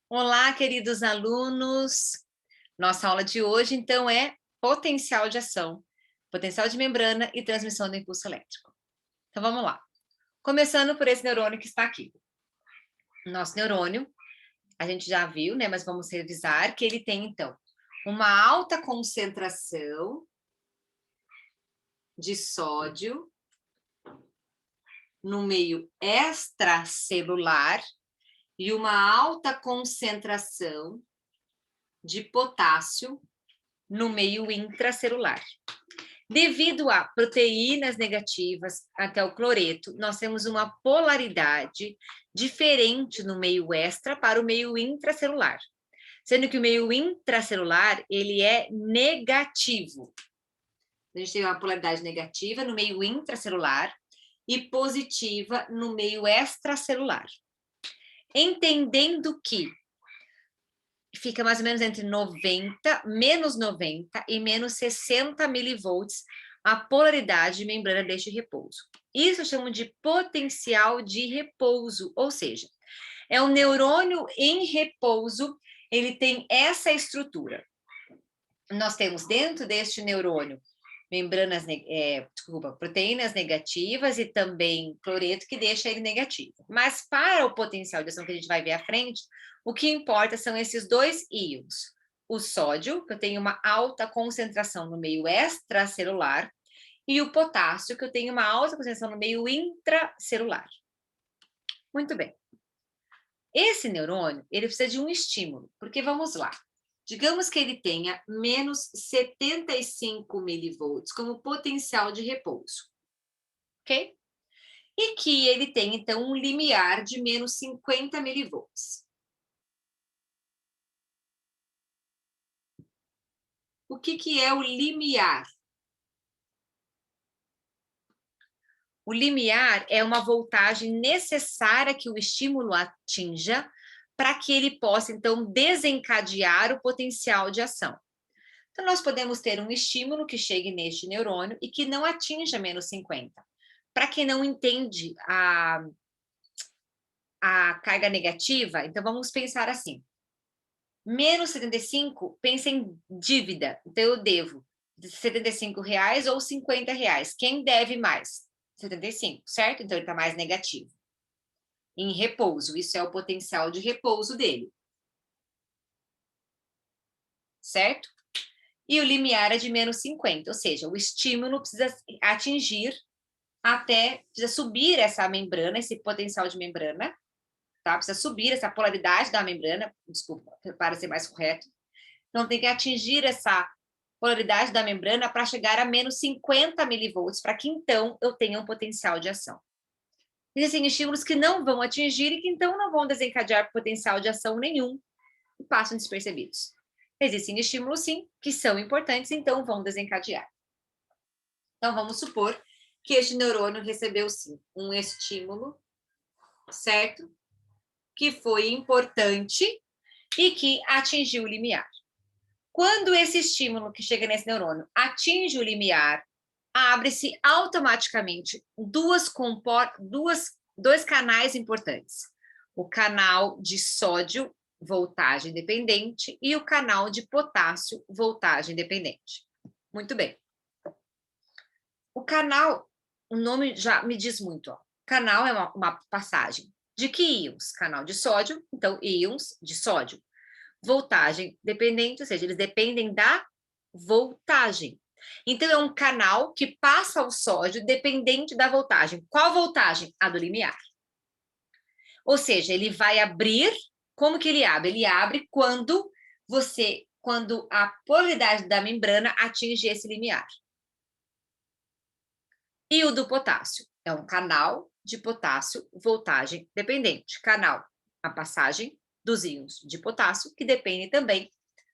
Olá, queridos alunos. Nossa aula de hoje, então, é potencial de ação, potencial de membrana e transmissão do impulso elétrico. Então, vamos lá. Começando por esse neurônio que está aqui. Nosso neurônio, a gente já viu, né? Mas vamos revisar que ele tem, então, uma alta concentração de sódio no meio extracelular e uma alta concentração de potássio no meio intracelular. Devido a proteínas negativas até o cloreto, nós temos uma polaridade diferente no meio extra para o meio intracelular, sendo que o meio intracelular ele é negativo. A gente tem uma polaridade negativa no meio intracelular e positiva no meio extracelular. Entendendo que fica mais ou menos entre 90, menos 90 e menos 60 milivolts a polaridade de membrana deste repouso. Isso eu chamo de potencial de repouso, ou seja, é um neurônio em repouso, ele tem essa estrutura. Nós temos dentro deste neurônio proteínas negativas e também cloreto que deixa ele negativo. Mas para o potencial de ação que a gente vai ver à frente, o que importa são esses dois íons. O sódio, que eu tenho uma alta concentração no meio extracelular, e o potássio, que eu tenho uma alta concentração no meio intracelular. Muito bem. Esse neurônio, ele precisa de um estímulo, porque vamos lá. Digamos que ele tenha menos 75 milivolts como potencial de repouso, ok? E que ele tenha, então, um limiar de menos 50 milivolts. O que é o limiar? O limiar é uma voltagem necessária que o estímulo atinja para que ele possa, então, desencadear o potencial de ação. Então, nós podemos ter um estímulo que chegue neste neurônio e que não atinja menos 50. Para quem não entende a carga negativa, então vamos pensar assim. Menos 75, pensa em dívida. Então, eu devo R$ 75 ou R$ 50. Quem deve mais? 75, certo? Então, ele está mais negativo. Em repouso, isso é o potencial de repouso dele. Certo? E o limiar é de menos 50, ou seja, o estímulo precisa atingir precisa subir essa membrana, esse potencial de membrana, tá? Precisa subir essa polaridade da membrana, desculpa, para ser mais correto. Então, tem que atingir essa polaridade da membrana para chegar a menos 50 milivolts, para que então eu tenha um potencial de ação. Existem estímulos que não vão atingir e que então não vão desencadear potencial de ação nenhum e passam despercebidos. Existem estímulos, sim, que são importantes, então vão desencadear. Então, vamos supor que este neurônio recebeu, sim, um estímulo, certo? Que foi importante e que atingiu o limiar. Quando esse estímulo que chega nesse neurônio atinge o limiar, abre-se automaticamente dois canais importantes. O canal de sódio, voltagem dependente, e o canal de potássio, voltagem dependente. Muito bem. O canal, o nome já me diz muito, ó. Canal é uma passagem de que íons? Canal de sódio, então íons de sódio. Voltagem dependente, ou seja, eles dependem da voltagem. Então, é um canal que passa o sódio dependente da voltagem. Qual voltagem? A do limiar. Ou seja, ele vai abrir, como que ele abre? Ele abre quando a polaridade da membrana atinge esse limiar. E o do potássio? É um canal de potássio, voltagem dependente. Canal, a passagem dos íons de potássio, que depende também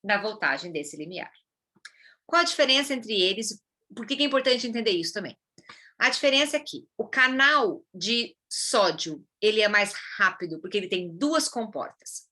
da voltagem desse limiar. Qual a diferença entre eles? Por que é importante entender isso também? A diferença é que o canal de sódio, ele é mais rápido, porque ele tem duas comportas.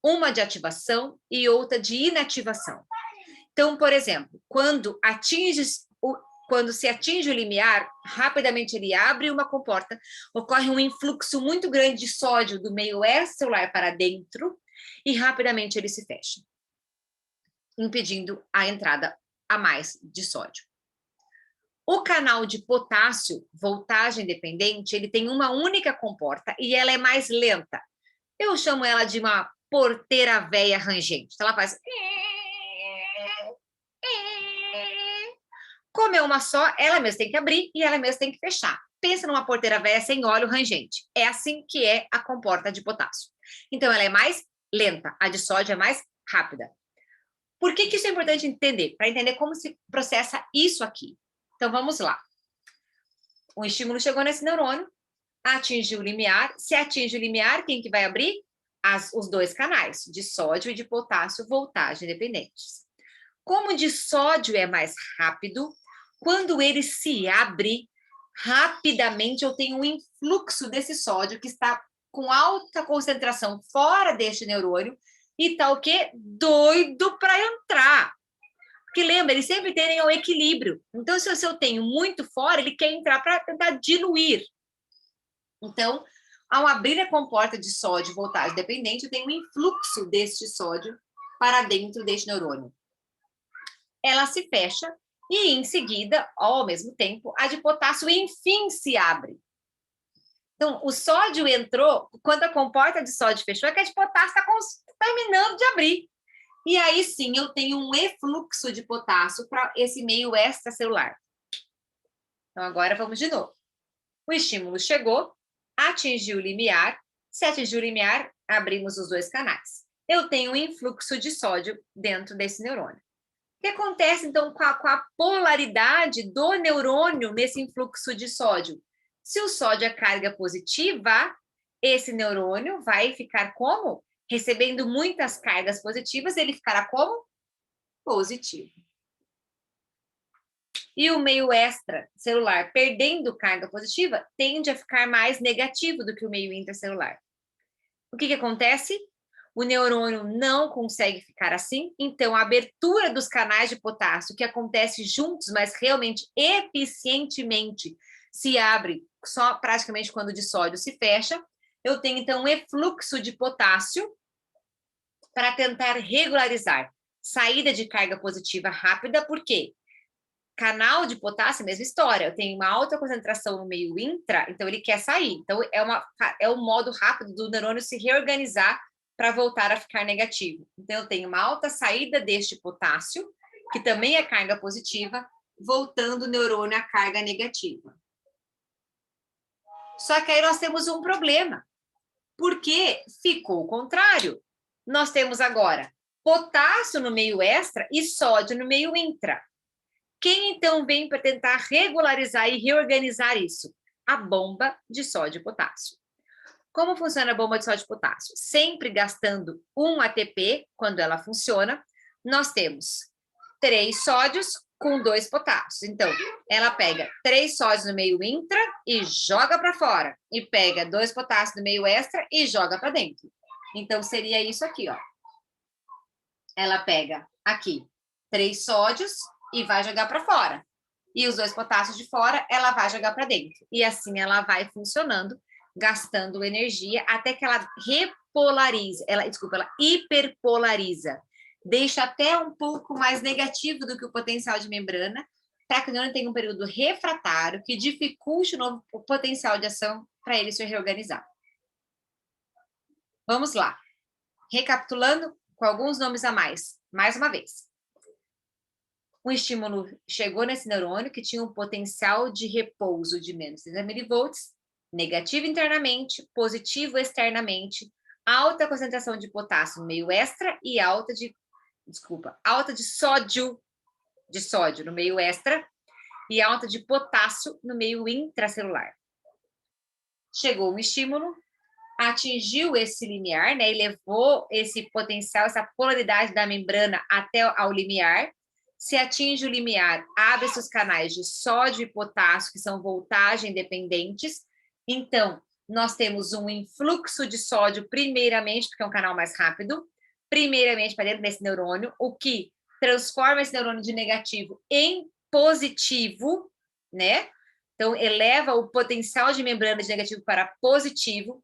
Uma de ativação e outra de inativação. Então, por exemplo, quando se atinge o limiar, rapidamente ele abre uma comporta, ocorre um influxo muito grande de sódio do meio extracelular para dentro, e rapidamente ele se fecha, impedindo a entrada a mais de sódio. O canal de potássio, voltagem dependente, ele tem uma única comporta e ela é mais lenta. Eu chamo ela de uma porteira véia rangente. Então, ela faz... Como é uma só, ela mesma tem que abrir e ela mesma tem que fechar. Pensa numa porteira véia sem óleo rangente. É assim que é a comporta de potássio. Então, ela é mais lenta. A de sódio é mais rápida. Por que isso é importante entender? Para entender como se processa isso aqui. Então, vamos lá. O estímulo chegou nesse neurônio, atingiu o limiar. Se atinge o limiar, quem que vai abrir? Os dois canais, de sódio e de potássio, voltagem dependentes. Como o de sódio é mais rápido, quando ele se abre, rapidamente eu tenho um influxo desse sódio que está com alta concentração fora deste neurônio e tá o quê? Doido para entrar. Porque lembra, eles sempre têm o equilíbrio. Então, se eu tenho muito fora, ele quer entrar para tentar diluir. Então, ao abrir a comporta de sódio voltagem dependente, eu tenho um influxo deste sódio para dentro deste neurônio. Ela se fecha e, em seguida, ao mesmo tempo, a de potássio, enfim, se abre. Então, o sódio entrou, quando a comporta de sódio fechou, é que a de potássio está terminando de abrir. E aí, sim, eu tenho um efluxo de potássio para esse meio extracelular. Então, agora vamos de novo. O estímulo chegou, atingiu o limiar. Se atingiu o limiar, abrimos os dois canais. Eu tenho um influxo de sódio dentro desse neurônio. O que acontece, então, com a polaridade do neurônio nesse influxo de sódio? Se o sódio é carga positiva, esse neurônio vai ficar como? Recebendo muitas cargas positivas, ele ficará como? Positivo. E o meio extracelular, perdendo carga positiva, tende a ficar mais negativo do que o meio intracelular. O que acontece? O neurônio não consegue ficar assim, então a abertura dos canais de potássio, que acontece juntos, mas realmente eficientemente, se abre só praticamente quando o de sódio se fecha. Eu tenho, então, um efluxo de potássio para tentar regularizar. Saída de carga positiva rápida, por quê? Canal de potássio, mesma história. Eu tenho uma alta concentração no meio intra, então ele quer sair. Então, é um modo rápido do neurônio se reorganizar para voltar a ficar negativo. Então, eu tenho uma alta saída deste potássio, que também é carga positiva, voltando o neurônio à carga negativa. Só que aí nós temos um problema, porque ficou o contrário. Nós temos agora potássio no meio extra e sódio no meio intra. Quem, então, vem para tentar regularizar e reorganizar isso? A bomba de sódio e potássio. Como funciona a bomba de sódio e potássio? Sempre gastando 1 ATP, quando ela funciona, nós temos 3 sódios com 2 potássios. Então, ela pega 3 sódios no meio intra e joga para fora. E pega 2 potássios no meio extra e joga para dentro. Então, seria isso aqui, ó. Ela pega aqui 3 sódios e vai jogar para fora. E os 2 potássios de fora, ela vai jogar para dentro. E assim ela vai funcionando, gastando energia até que ela repolariza, ela hiperpolariza. Deixa até um pouco mais negativo do que o potencial de membrana, para que o neurônio tenha um período refratário que dificulte o novo potencial de ação para ele se reorganizar. Vamos lá. Recapitulando com alguns nomes a mais uma vez. O estímulo chegou nesse neurônio que tinha um potencial de repouso de menos 30 milivolts, negativo internamente, positivo externamente, alta concentração de potássio no meio extra e alta de sódio no meio extra e alta de potássio no meio intracelular. Chegou um estímulo, atingiu esse limiar, né, e levou esse potencial, essa polaridade da membrana até ao limiar. Se atinge o limiar, abre-se os canais de sódio e potássio, que são voltagem dependentes. Então, nós temos um influxo de sódio, primeiramente, porque é um canal mais rápido, primeiramente para dentro desse neurônio, o que transforma esse neurônio de negativo em positivo, né? Então, eleva o potencial de membrana de negativo para positivo.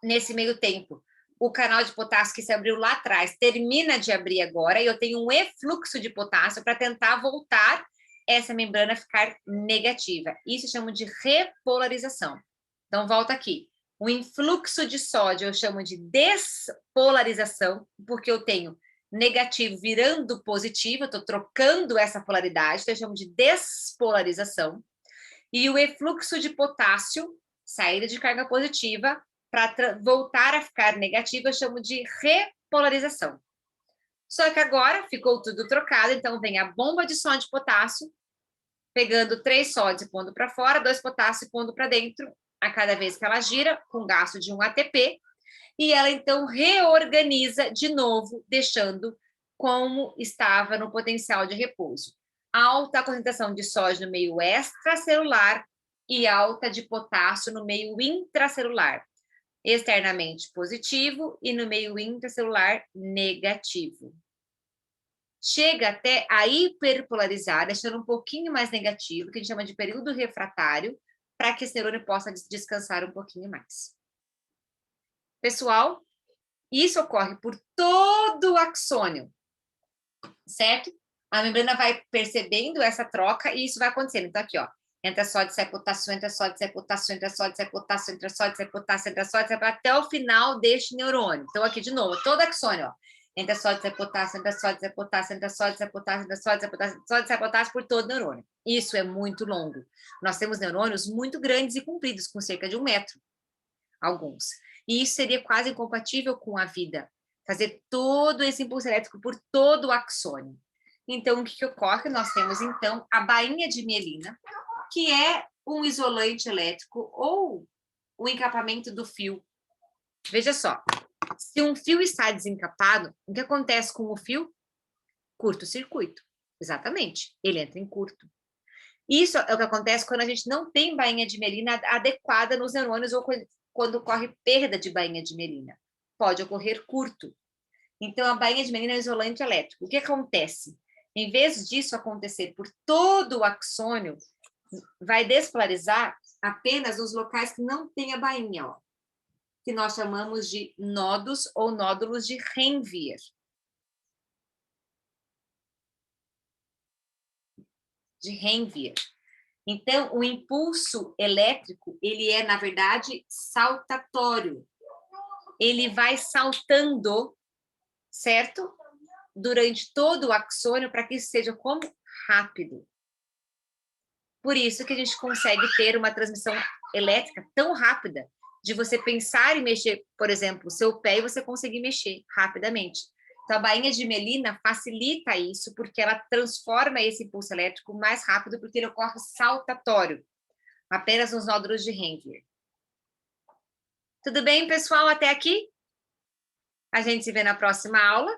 Nesse meio tempo, o canal de potássio que se abriu lá atrás termina de abrir agora e eu tenho um efluxo de potássio para tentar voltar essa membrana a ficar negativa. Isso eu chamo de repolarização. Então, volta aqui. O influxo de sódio eu chamo de despolarização, porque eu tenho negativo virando positivo, eu estou trocando essa polaridade, então eu chamo de despolarização. E o efluxo de potássio, saída de carga positiva, para voltar a ficar negativa, eu chamo de repolarização. Só que agora ficou tudo trocado, então vem a bomba de sódio e potássio, pegando 3 sódios e pondo para fora, 2 potássio e pondo para dentro, a cada vez que ela gira, com gasto de 1 ATP, e ela então reorganiza de novo, deixando como estava no potencial de repouso. Alta concentração de sódio no meio extracelular e alta de potássio no meio intracelular. Externamente positivo e no meio intracelular negativo. Chega até a hiperpolarizar, deixando um pouquinho mais negativo, que a gente chama de período refratário, para que esse neurônio possa descansar um pouquinho mais. Pessoal, isso ocorre por todo o axônio, certo? A membrana vai percebendo essa troca e isso vai acontecendo. Então, aqui, ó, entra sódio, sai potássio, entra sódio, sai potássio, entra sódio, sai potássio, entra sódio, sai potássio, entra sódio, sai potássio, até o final deste neurônio. Então, aqui de novo, todo axônio, ó. Entra sódio, sai potássio, entra sódio, sai potássio, entra sódio, sai potássio, entra sódio, sai potássio, sódio, sai potássio por todo neurônio. Isso é muito longo. Nós temos neurônios muito grandes e compridos, com cerca de 1 metro, alguns. E isso seria quase incompatível com a vida, fazer todo esse impulso elétrico por todo o axônio. Então, o que ocorre? Nós temos, então, a bainha de mielina, que é um isolante elétrico ou o encapamento do fio. Veja só, se um fio está desencapado, o que acontece com o fio? Curto-circuito. Exatamente, ele entra em curto. Isso é o que acontece quando a gente não tem bainha de mielina adequada nos neurônios ou quando ocorre perda de bainha de mielina. Pode ocorrer curto. Então, a bainha de mielina é um isolante elétrico. O que acontece? Em vez disso acontecer por todo o axônio, vai despolarizar apenas nos locais que não tem a bainha, ó, que nós chamamos de nodos ou nódulos de Ranvier. De Ranvier. Então, o impulso elétrico, ele é, na verdade, saltatório. Ele vai saltando, certo? Durante todo o axônio, para que isso seja como? Rápido. Por isso que a gente consegue ter uma transmissão elétrica tão rápida, de você pensar e mexer, por exemplo, o seu pé e você conseguir mexer rapidamente. Então, a bainha de mielina facilita isso, porque ela transforma esse impulso elétrico mais rápido, porque ele ocorre saltatório, apenas nos nódulos de Ranvier. Tudo bem, pessoal, até aqui? A gente se vê na próxima aula.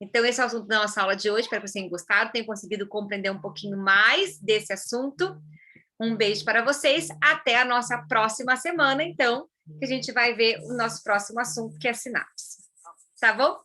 Então, esse é o assunto da nossa aula de hoje. Espero que vocês tenham gostado, tenham conseguido compreender um pouquinho mais desse assunto. Um beijo para vocês. Até a nossa próxima semana, então, que a gente vai ver o nosso próximo assunto, que é sinapse. Tá bom?